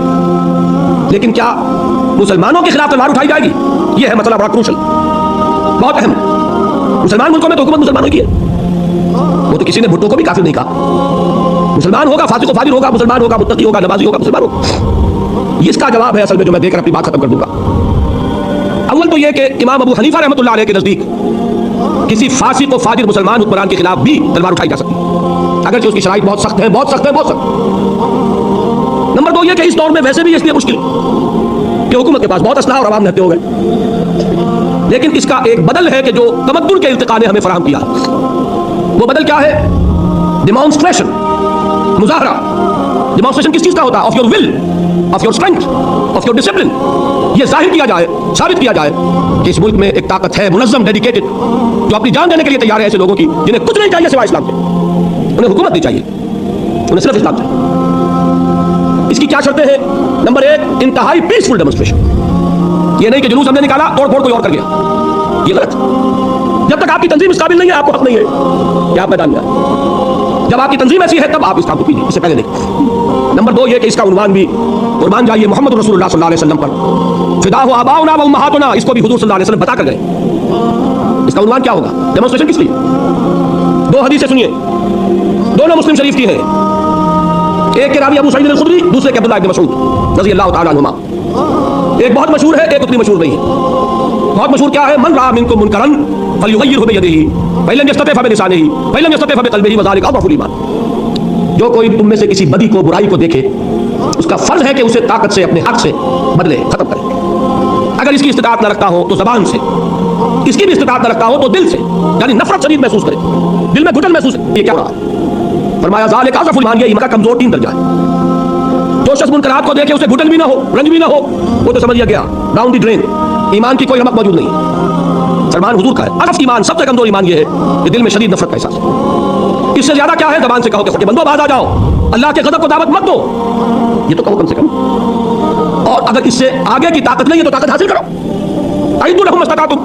लेकिन क्या मुसलमानों के खिलाफ तलवार उठाई जाएगी? यह है मसला बड़ा क्रूशल, बहुत अहम। मुसलमान मुल्कों में तो हुकूमत मुसलमानों की है। वो तो किसी ने भुट्टो को भी काफिर नहीं कहा। मुसलमान होगा फासिक फाजिर होगा, मुसलमान होगा मुत्तकी होगा, नमाजी होगा, मुसलमान होगा। इसका जवाब है असल में जो मैं देकर अपनी बात खत्म कर दूंगा। अव्वल तो यह कि इमाम अबू हनीफा रहमतुल्लाह अलैह के नजदीक किसी फासिक और फाजिर मुसलमान हुक्मरान के खिलाफ भी तलवार उठाई जा सकती है, अगर उसकी शराइत बहुत सख्त है, बहुत सख्त है, बहुत सख्त। नंबर 2 यह कि इस दौर में वैसे भी इसलिए मुश्किल कि हुकूमत के पास बहुत असलाह और अवाम रहते हो गए। लेकिन इसका एक बदल है कि जो तमद्दुन के इल्तिका ने हमें फराहम किया, वो बदल क्या है? डिमॉन्स्ट्रेशन, मुजाहरा। डिमॉन्स्ट्रेशन किस चीज का होता है? Of your will, of your strength, of your discipline. ये जाहिर किया जाए, साबित किया जाए कि इस मुल्क में एक ताकत है, मुनज़्ज़म, डेडिकेटेड, जो अपनी जान देने के लिए तैयार है। ऐसे लोगों की जिन्हें कुछ नहीं चाहिए सिवाय इस्लाम के, उन्हें हुकूमत नहीं चाहिए, उन्हें सिर्फ इस्लाम चाहिए। इसकी क्या शर्तें हैं? नंबर 1, इंतहाई पीसफुल डेमोन्स्ट्रेशन। ये नहीं कि जुलूस हमने निकाला, तोड़ फोड़ कोई और कर गया, ये गलत। जब तक आपकी तंजीम इस काबिल नहीं है, आपको हक नहीं है कि आप मैदान में आए। जब आपकी तंजीम ऐसी है तब आप इस काम को कीजिए, इससे पहले नहीं। नंबर 2 ये कि इसका उन्वान भी कुर्बान जाइए मोहम्मद रसूलुल्लाह सल्लल्लाहु अलैहि वसल्लम पर, फिदा हो आबाउना व उम्महातुना, इसको भी हुजूर सल्लल्लाहु अलैहि वसल्लम बता कर गए। इसका उन्वान क्या होगा? डेमोन्स्ट्रेशन किस लिए? 2 हदीसें सुनिए, दोनों मुस्लिम शरीफ की हैं। एक के रावी अबू सईद अल-खुदरी, दूसरे के अब्दुल्लाह इब्न मसऊद रज़ी अल्लाह तआला अन्हुमा। एक बहुत मशहूर है, एक उतनी मशहूर नहीं है। बहुत मशहूर क्या है? मन रआ मिनकुम मुनकरन फलयुगय्यिरहु बियदिही फइन लम यस्तति फबिलिसानिही फइन लम यस्तति फबिक़ल्बिही वज़ालिका अज़अफुल ईमान। जो कोई तुम में से किसी बदी को, बुराई को देखे, उसका फर्ज है कि उसे ताकत से, अपने हक से बदले, खत्म करे। अगर इसकी इस्तिताअत न रखता हो तो ज़बान से, इसकी भी इस्तिताअत न रखता हो तो दिल से, यानी नफरत शदीद महसूस करे, दिल में घुटन महसूस करे। ये क्या रहा? फरमाया ज़ालिका अज़अफुल ईमान, ये ईमान का कमजोर 3 दर्जा है। जो शख्स मुनकरात को देखे उसे घुटन भी ना हो, रंज भी ना हो, वो तो समझ गया डाउन द ड्रेन, ईमान की कोई रमक मौजूद नहीं है। फरमान हुजूर का है, अज़फ ईमान, सबसे कमजोर ईमान ये है कि दिल में शदीद नफरत का एहसास है। इससे ज्यादा क्या है? ज़बान से कहो कि बंदो बाज आ जाओ, अल्लाह के गज़ब को दावत मत दो, ये तो कहो कम से कम। और अगर इससे आगे की ताकत नहीं है तो ताकत हासिल करो, अइदू लहुम मस्तताअतुम,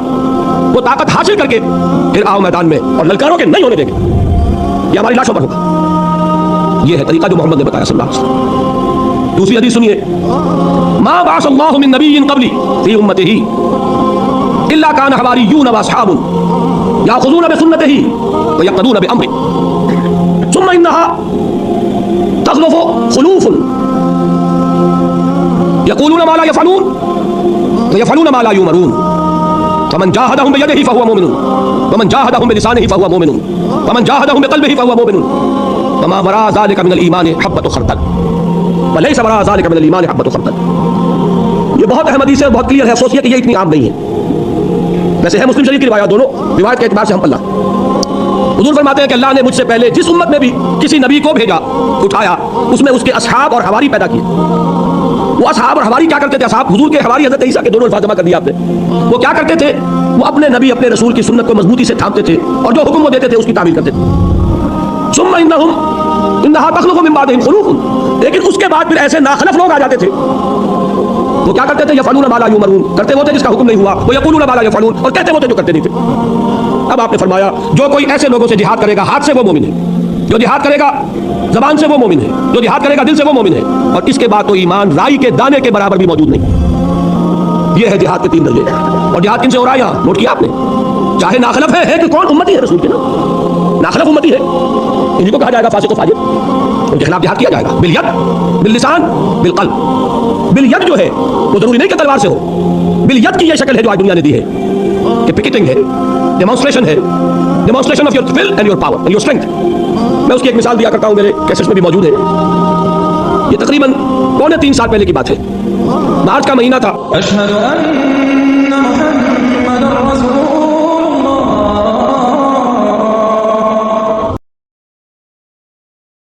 वो ताकत हासिल करके फिर आओ मैदान में और ललकारों के नहीं होने देंगे। ये हमारी लाशों पर होगा। ये है तरीका जो मोहम्मद ने बताया सल्लल्लाहु अलैहि वसल्लम। दूसरी हदीस सुनिए, मा बअसल्लाहु मिन नबिय्यिन क़ब्ली फी उम्मतिही इल्ला कान हवारियून व अस्हाबुन याखुज़ून बिसुन्नतिही व यक़तदून बिअम्रिही सुम्मा इन्नहा तख़लुफ़ु ख़ुलूफ़ुन यक़ूलून मा ला यफ़अलून व यफ़अलून मा ला युमरून फमन जाहदहुम बियदिही फहुव मुमिनुन वमन जाहदहुम बिलिसानिही फहुव मुमिनुन वमन जाहदहुम बिक़ल्बिही फहुव मुमिनुन वमा वराअ ज़ालिका मिनल ईमानि हब्बतु खर्दल वलैसा वराअ ज़ालिका मिनल ईमानि हब्बतु खर्दल। ये बहुत अहम हदीस है, बहुत क्लियर है। अफसोस ये कि ये इतनी आम नहीं है। वैसे है मुस्लिम शरीफ की रिवायत, दोनों रिवायत के एतबार से हम पल्ला। हुजूर फरमाते हैं कि अल्लाह ने मुझसे पहले जिस उम्मत में भी किसी नबी को भेजा, उठाया, उसमें उसके असहाब और हवारी पैदा किए। वो असहाब और हवारी क्या करते थे? असहाब हुजूर के हवारी हज़रत ईसा के दोनों अल्फाज जमा कर दिया आपने। वो क्या करते थे? वो अपने नबी, अपने रसूल की सुन्नत को मजबूती से थामते थे और जो हुक्म वो देते थे उसकी तामील करते थे। सुम्मा इन्नहा तख़लुफ़ु मिन बादिहिम ख़ुलूफ़ुन, लेकिन उसके बाद फिर ऐसे नाखलफ लोग आ जाते थे। वो क्या करते थे? यफ़अलून मा ला युमरून, करते वो थे जिसका हुक्म नहीं हुआ, वो यक़ूलून मा ला यफ़अलून, और कहते वो थे जो करते नहीं थे। अब आपने फरमाया जो कोई ऐसे लोगों से जिहाद करेगा हाथ से वो मोमिन है, जो जिहाद करेगा ज़बान से वो मोमिन है, जो जिहाद करेगा दिल से वो मोमिन है, और इसके बाद तो ईमान राई के दाने के बराबर भी मौजूद नहीं। ये है जिहाद के 3 दर्जे। और जिहाद किन से हो रहा है? यहाँ नोट किया आपने, चाहे नाखलफ है कि कौन, उम्मती है रसूल के ना, नाखलफ उम्मती है, इन्हीं को कहा जाएगा फासिक व फाजिर, उनके खिलाफ जिहाद किया जाएगा। बिल-यद, बिल-लिसान, बिल-क़ल्ब। बिल-यद जो है वो जरूरी नहीं कि तलवार से हो, बिल-यद की ये शक्ल है जो आज दुनिया ने दी है कि पिकेटिंग है, डेमोन्स्ट्रेशन है, demonstration of your will and your power and your strength. मैं उसकी एक मिसाल दिया करता हूँ, मेरे कैसेट्स में भी मौजूद है। ये तकरीबन 2.25 साल पहले की बात है। मार्च का महीना था।